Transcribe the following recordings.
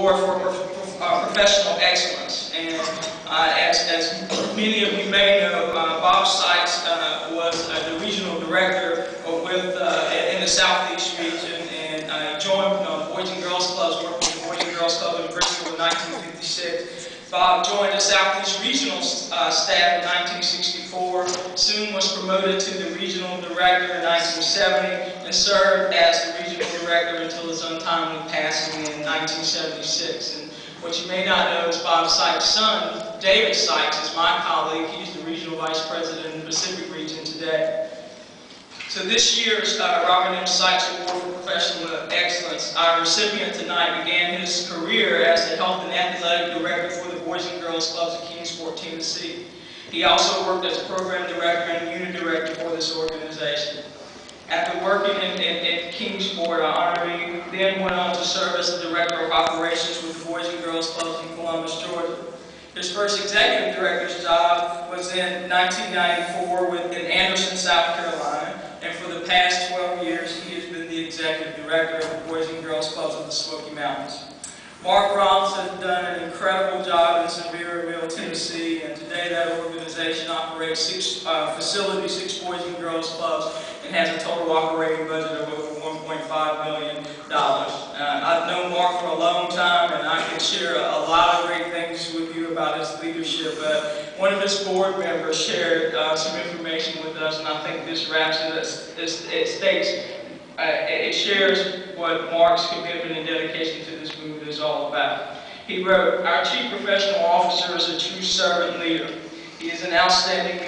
Award for Professional Excellence. And as many of you may know, Bob Sykes was the regional director in the Southeast region, and he joined Boys and Girls Clubs, worked with the Boys and Girls Club in Bristol in 1956. Bob joined the Southeast Regional staff in 1964, soon was promoted to the regional director in 1970, and served as the regional director until his untimely passing in 1976. And what you may not know is Bob Sykes' son, David Sykes, is my colleague. He's the regional vice president in the Pacific region today. So this year's Robert M. Sykes Award for Professional Excellence, our recipient tonight began his career as the Health and Athletic Director for the Boys and Girls Clubs of Kingsport, Tennessee. He also worked as a Program Director and Unit Director for this organization. After working in Kingsport, our honoree then went on to serve as the Director of Operations with the Boys and Girls Clubs in Columbus, Georgia. His first executive director's job was in 1994 in Anderson, South Carolina, and for the past 12 years he has been the executive director of the Boys and Girls Clubs of the Smoky Mountains. Mark Ross has done an incredible job in Sevierville, Tennessee, and today that organization operates 6 facilities, 6 Boys and Girls Clubs, and has a total operating budget of over $1.5 million. I've known Mark for a long time, and I can share a lot of great things with you about his leadership. But one of his board members shared some information with us, and I think this wraps it. It states, it shares what Mark's commitment and dedication to this movement is all about. He wrote, "Our Chief Professional Officer is a true servant leader. He is an outstanding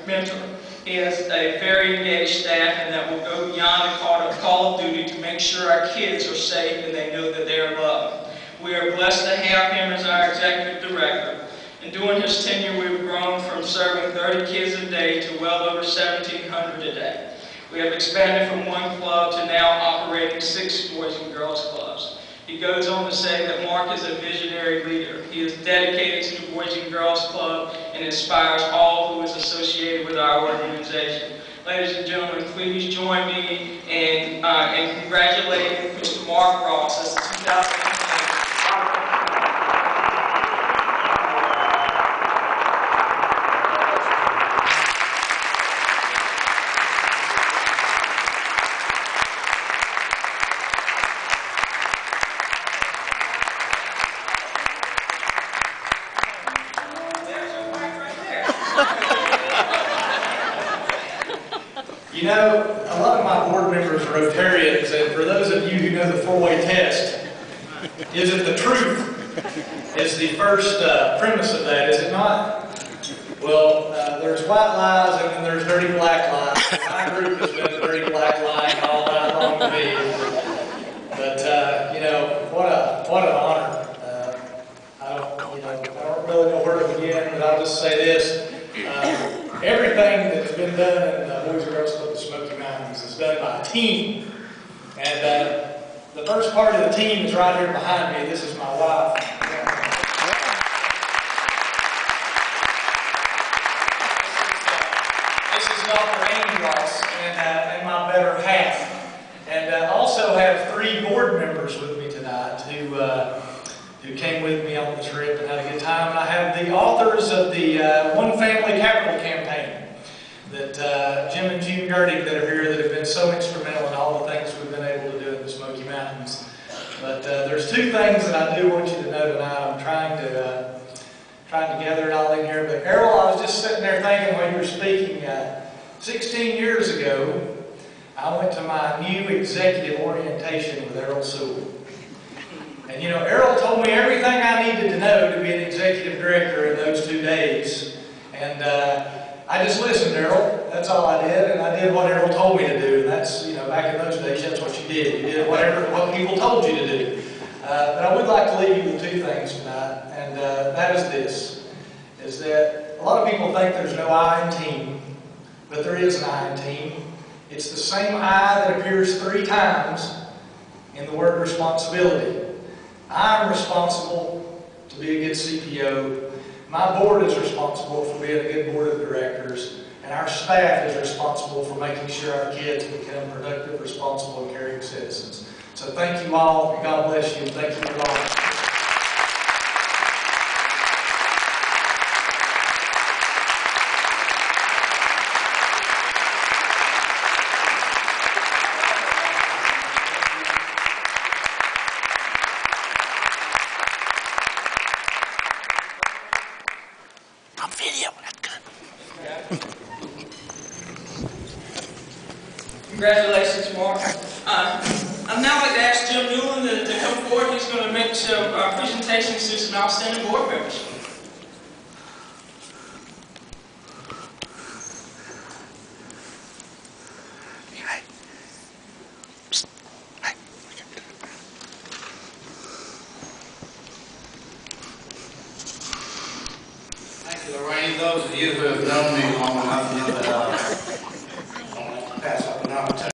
mentor. He has a very engaged staff and that will go beyond the call of duty to make sure our kids are safe and they know that they are loved. We are blessed to have him as our executive director. And during his tenure, we've grown from serving 30 kids a day to well over 1,700 a day. We have expanded from 1 club to now operating 6 Boys and Girls Clubs." He goes on to say that Mark is a visionary leader. He is dedicated to the Boys and Girls Club and inspires all who is associated with our organization. Ladies and gentlemen, please join me in congratulating Mr. Mark Ross as the 2018. You know, a lot of my board members are Rotarians, and for those of you who know the 4-way test, isn't the truth is the first premise of that, is it not? Well, there's white lies and then there's dirty black lies. My group has been dirty black lying all night long to me. But, you know, what an honor. I don't really know where to begin, but I'll just say this. Everything that's been done in the Boys and Girls Club of the Smoky Mountains is done by a team. And the first part of the team is right here behind me. This is my wife. This is Dr. Amy Ross and my better half. And I also have 3 board members with me tonight who came with me on the trip and had a good time. And I have the authors of the One Family Capital campaign that Jim and Jean Gertig that are here that have been so instrumental in all the things we've been able to do in the Smoky Mountains. But there's 2 things that I do want you to know tonight. I'm trying to gather it all in here. But Errol, I was just sitting there thinking while you were speaking, 16 years ago, I went to my new executive orientation with Errol Sewell. And you know, Errol told me everything I needed to know to be an executive director in those 2 days. And I just listened, Errol. That's all I did. And I did what Errol told me to do. And that's, you know, back in those days, that's what you did. You did what people told you to do. But I would like to leave you with 2 things tonight. And that is this, is that a lot of people think there's no I in team, but there is an I in team. It's the same I that appears 3 times in the word responsibility. I'm responsible to be a good CPO. My board is responsible for being a good board of directors. And our staff is responsible for making sure our kids become productive, responsible, and caring citizens. So thank you all, and God bless you, and thank you for all. Congratulations, Mark. I'd now like to ask Jim Newland to come forward. He's going to make some presentations to some outstanding board members. Thank you, Lorraine. Those of you who have known me long enough know that